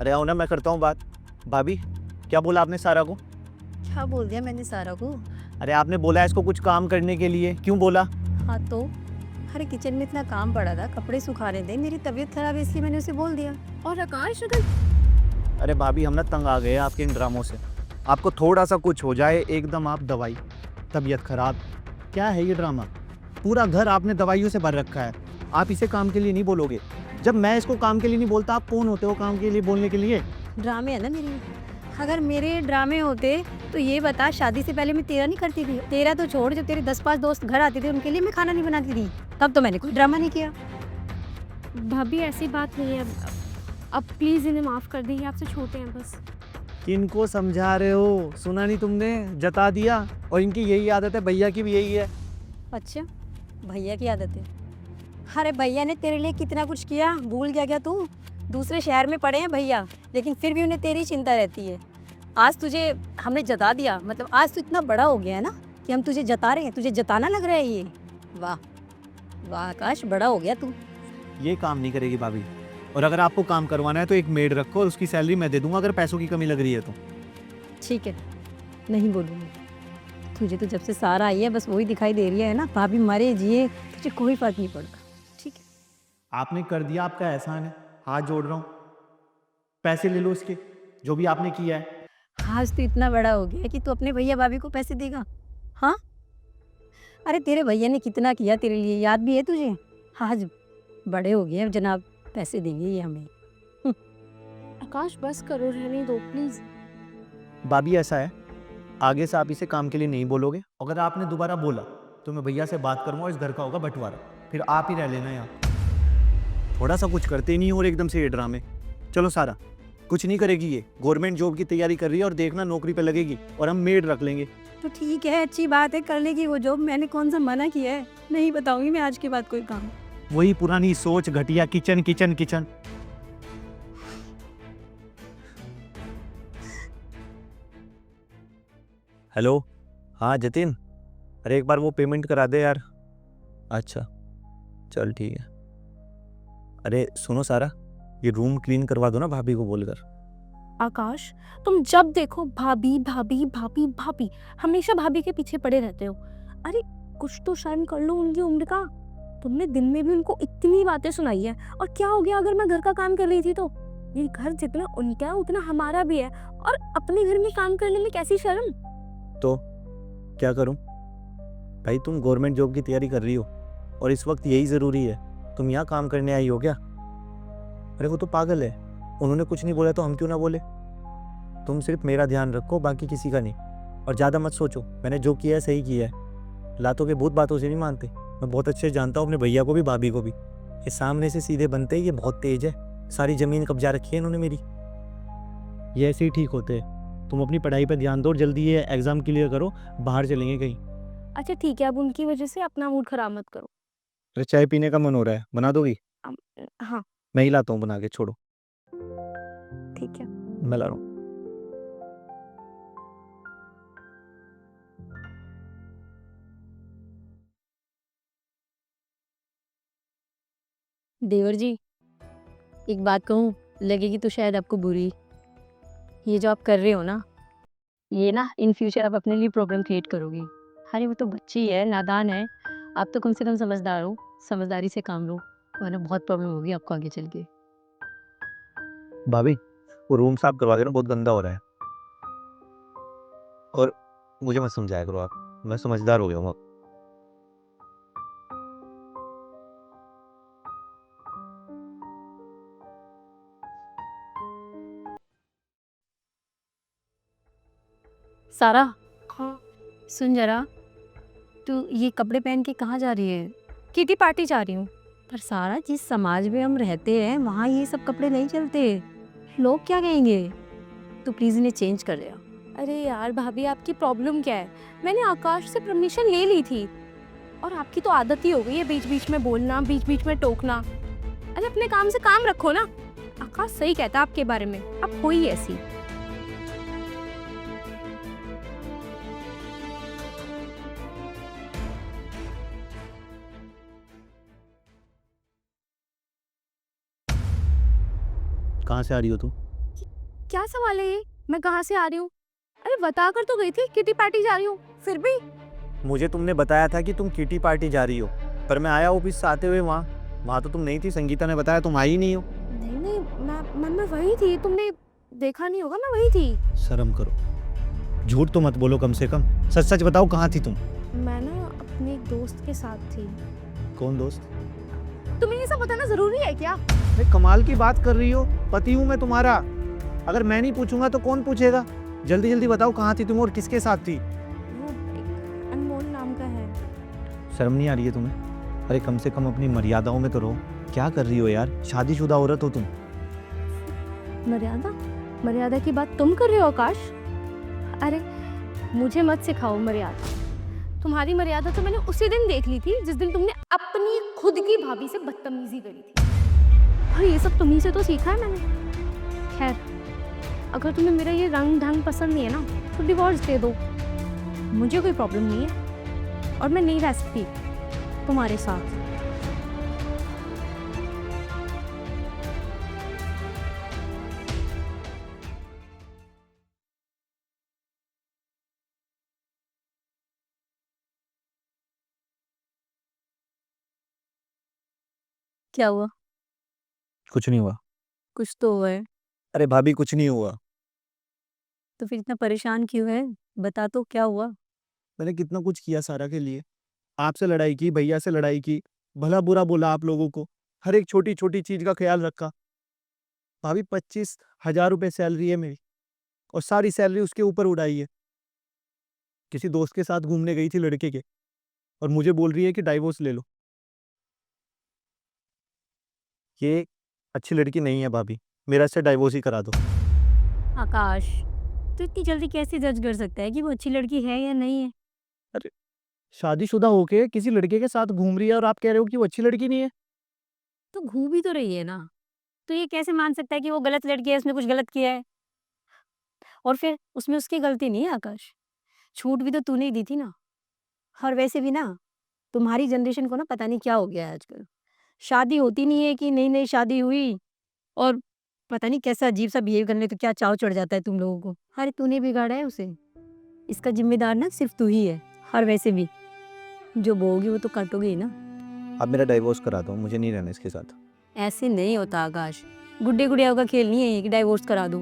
अरे आओ ना, मैं करता हूँ बात। भाभी, क्या बोला आपने सारा को? क्या बोल दिया मैंने सारा को? अरे आपने बोला है इसको कुछ काम करने के लिए, क्यों बोला? हाँ तो अरे किचन में इतना काम पड़ा था, कपड़े सुखाने थे, मेरी तबीयत खराब है इसलिए मैंने उसे बोल दिया। और आकाश अगर अरे भाभी, हम ना तंग आ गए हैं आपके इन ड्रामों से। आपको थोड़ा सा कुछ हो जाए एकदम आप दवाई, तबीयत खराब। क्या है ये ड्रामा? पूरा घर आपने दवाइयों से भर रखा है। आप इसे काम के लिए नहीं बोलोगे। जब मैं इसको काम के लिए नहीं बोलता, आप कौन होते हो काम के लिए बोलने के लिए? ड्रामे है ना मेरी। अगर मेरे ड्रामे होते तो ये बता, शादी से पहले मैं तेरा नहीं करती थी? तेरा तो छोड़, जो तेरे 10-5 दोस्त घर आते थे उनके लिए मैं खाना नहीं बनाती थी, तब तो मैंने कोई ड्रामा नहीं किया। भाभी ऐसी बात नहीं है। अब प्लीज़ इन्हें माफ़ कर दीजिए, आपसे छोटे हैं बस। किनको समझा रहे हो? सुना नहीं तुमने? जता दिया। और इनकी यही आदत है, भैया की भी यही है। अच्छा, भैया की आदत है? अरे भैया ने तेरे लिए कितना कुछ किया, भूल गया क्या तू? दूसरे शहर में पड़े हैं भैया, लेकिन फिर भी उन्हें तेरी चिंता रहती है। आज तुझे हमने जता दिया, मतलब आज तू इतना बड़ा हो गया है ना कि हम तुझे जता रहे हैं, तुझे जताना लग रहा है ये। वाह वाह आकाश, बड़ा हो गया तू। ये काम नहीं करेगी भाभी। और अगर आपको काम करवाना है तो एक मेड रखो और उसकी सैलरी मैं दे दूंगा, अगर पैसों की कमी लग रही है तो। ठीक है, नहीं बोलूँगी। तुझे तो जब से सारा आई है बस वही दिखाई दे रही है ना, भाभी मरे जिए तुझे कोई फर्क नहीं पड़ता। ठीक है, आपने कर दिया, आपका एहसान है, हाथ जोड़ रहा हूँ। पैसे ले लो इसके, जो भी आपने किया है। आज तू इतना बड़ा हो गया कि तू अपने भैया भाभी को पैसे देगा? हाँ, अरे तेरे भैया ने कितना किया तेरे लिए, याद भी है तुझे? आज बड़े हो गए, अब जनाब पैसे देंगे ये हमें। आकाश बस करो, रहने दो प्लीज़। भाभी ऐसा है, आगे से आप इसे काम के लिए नहीं बोलोगे। अगर आपने दोबारा बोला तो मैं भैया से बात करूंगा, इस घर का होगा बंटवारा, फिर आप ही रह लेना यहाँ। थोड़ा सा कुछ करते ही नहीं और एकदम से ये ड्रामे। चलो सारा, कुछ नहीं करेगी ये, गवर्नमेंट जॉब की तैयारी कर रही है और देखना नौकरी पे लगेगी और हम मेड रख लेंगे। तो ठीक है, अच्छी बात है, कर लेगी वो जॉब, मैंने कौन सा मना किया है? नहीं बताऊंगी मैं आज के बाद कोई काम। वही पुरानी सोच, घटिया किचन किचन किचन। हेलो, हाँ जतिन, अरे एक बार वो पेमेंट करा दे यार। अच्छा, चल ठीक है। अरे सुनो सारा, ये रूम क्लीन करवा दो ना भाभी को बोलकर। आकाश, तुम जब देखो भाभी भाभी भाभी भाभी, हमेशा भाभी के पीछे पड़े रहते हो। अरे कुछ तो शर्म कर लो उनकी उम्र का। तुमने दिन में भी उनको इतनी बातें सुनाई है, और क्या हो गया अगर मैं घर का काम कर रही थी तो? ये घर जितना उनका है उतना हमारा भी है, और अपने घर में काम करने में कैसी शर्म। तो क्या करूं? भाई तुम गवर्नमेंट जॉब की तैयारी कर रही हो और इस वक्त यही ज़रूरी है। तुम यहाँ काम करने आई हो क्या? अरे वो तो पागल है, उन्होंने कुछ नहीं बोला तो हम क्यों ना बोले। तुम सिर्फ मेरा ध्यान रखो, बाकी किसी का नहीं। और ज़्यादा मत सोचो, मैंने जो किया है सही किया है। लातों के भूत बातों से नहीं मानते। मैं बहुत अच्छे से जानता हूँ अपने भैया को भी, भाभी को भी। ये सामने से सीधे बनते ही ये बहुत तेज है। सारी ज़मीन कब्जा रखी है इन्होंने मेरी। ये ऐसे ही ठीक होते हैं। तुम अपनी पढ़ाई पर ध्यान दो और जल्दी ये एग्ज़ाम क्लियर करो, बाहर चलेंगे कहीं। अच्छा ठीक है, अब उनकी वजह से अपना मूड खराब मत करो। अरे चाय पीने का मन हो रहा है, बना दोगी? हाँ मैं ही लाता हूँ बना के, छोड़ो। ठीक है। मैं ला रहा हूँ। देवर जी, एक बात कहूँ, लगेगी तो शायद आपको बुरी। ये जो आप कर रहे हो ना, ये ना इन फ्यूचर आप अपने लिए प्रॉब्लम क्रिएट करोगी। अरे वो तो बच्ची है, नादान है, आप तो कम से कम समझदार हो, समझदारी से काम लो, वरना बहुत प्रॉब्लम होगी आपको आगे चल के। भाभी, वो रूम साफ करवा देना, बहुत गंदा हो रहा है। और मुझे मत समझाया करो आप, मैं समझदार हो गया हूँ अब। सारा, हाँ, सुन जरा, तू ये कपड़े पहन के कहाँ जा रही है? किटी पार्टी जा रही हूँ। पर सारा, जिस समाज में हम रहते हैं वहाँ ये सब कपड़े नहीं चलते, लोग क्या कहेंगे? तो प्लीज़ इन्हें चेंज कर दे। अरे यार भाभी, आपकी प्रॉब्लम क्या है? मैंने आकाश से परमिशन ले ली थी, और आपकी तो आदत ही हो गई है बीच बीच में बोलना, बीच बीच में टोकना। अरे अपने काम से काम रखो ना। आकाश सही कहता है आपके बारे में, आप हो ही ऐसी। कहाँ से आ रही हो तुम? क्या सवाल है ये? मैं कहाँ से आ रही हूँ? अरे बता कर तो गई थी किटी पार्टी जा रही हूँ, फिर भी मुझे तुमने बताया था कि तुम किटी पार्टी जा रही हो, पर मैं आया ऑफिस से आते हुए वहाँ तो तुम नहीं थी। संगीता ने बताया तुम आई ही नहीं हो। नहीं नहीं, मैं वही थी, तुमने देखा नहीं होगा, मैं वही थी। शर्म करो, झूठ तो मत बोलो, कम से कम सच सच बताओ कहाँ थी तुम। मैं ना अपने एक दोस्त के साथ थी। कौन दोस्त? तुम्हें ये सब बताना जरूरी है क्या? मैं कमाल की बात कर रही हो, पति हूँ मैं तुम्हारा। अगर मैं नहीं पूछूंगा तो कौन पूछेगा? जल्दी जल्दी बताओ कहाँ थी तुम और किसके साथ थी। वो एक अनमोल नाम का है। शर्म नहीं आ रही है तुम्हें? अरे कम से कम अपनी मर्यादाओं में तो रहो। क्या कर रही हो यार, शादीशुदा औरत हो तुम। मर्यादा? मर्यादा की बात तुम कर रहे हो आकाश? अरे मुझे मत सिखाओ मर्यादा। तुम्हारी मर्यादा तो मैंने उसी दिन देख ली थी जिस दिन तुमने अपनी खुद की भाभी से बदतमीजी करी थी। और ये सब तुम्ही से तो सीखा है मैंने। खैर, अगर तुम्हें मेरा ये रंग ढंग पसंद नहीं है ना, तो डिवोर्स दे दो, मुझे कोई प्रॉब्लम नहीं है। और मैं नहीं रह सकती तुम्हारे साथ। क्या हुआ? कुछ नहीं हुआ। कुछ तो हुआ है। अरे भाभी कुछ नहीं हुआ। तो फिर इतना परेशान क्यों है? बता तो क्या हुआ? मैंने कितना कुछ किया सारा के लिए। आपसे लड़ाई की, भैया से लड़ाई की, भला बुरा बोला आप लोगों को, हर एक छोटी छोटी चीज का ख्याल रखा। भाभी 25,000 रुपए सैलरी है मेरी, और सारी सैलरी उसके ऊपर उड़ाई है। किसी दोस्त के साथ घूमने गई थी लड़के के, और मुझे बोल रही है कि डाइवोर्स ले लो। ये अच्छी लड़की नहीं है भाभी, मेरा इससे डाइवोर्स ही करा दो। आकाश, तो इतनी जल्दी कैसे जज कर सकता है कि वो अच्छी लड़की है या नहीं है? अरे शादीशुदा होके किसी लड़के के साथ घूम रही है और आप कह रहे हो कि वो अच्छी लड़की नहीं है। तो घूम भी तो रही है ना, तो ये कैसे मान सकता है कि वो गलत लड़की है, उसने कुछ गलत किया है? और फिर उसमें उसकी गलती नहीं है आकाश, छूट भी तो तूने ही दी थी ना। और वैसे भी ना, तुम्हारी जनरेशन को ना पता नहीं क्या हो गया है आजकल। शादी होती नहीं है कि नई नई शादी हुई और पता नहीं कैसा अजीब सा बिहेव करने तो क्या चाव चढ़ जाता है तुम लोगों को। अरे तूने बिगाड़ा है उसे, इसका जिम्मेदार ना सिर्फ तू ही है। और वैसे भी जो बोओगी वो तो काटोगे ही ना। आप मेरा डाइवोर्स करा दो, मुझे नहीं रहना इसके साथ। ऐसे नहीं होता आकाश, गुड्डे गुड़ियाओं का खेल नहीं है ये कि डाइवोर्स करा दो।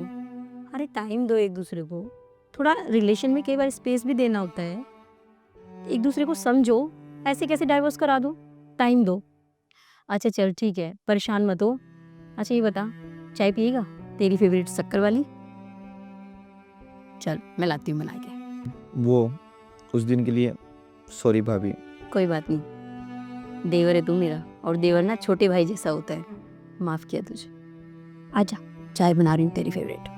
अरे टाइम दो एक दूसरे को, थोड़ा रिलेशन में कई बार स्पेस भी देना होता है। एक दूसरे को समझो, ऐसे कैसे डाइवोर्स करा दो? टाइम दो। अच्छा चल ठीक है, परेशान मत हो। अच्छा ये बता, चाय पिएगा? तेरी फेवरेट शक्कर वाली? चल मैं लाती हूँ बना के। वो उस दिन के लिए सॉरी भाभी। कोई बात नहीं, देवर है तू मेरा, और देवर ना छोटे भाई जैसा होता है। माफ किया तुझे। आजा, चाय बना रही हूँ तेरी फेवरेट।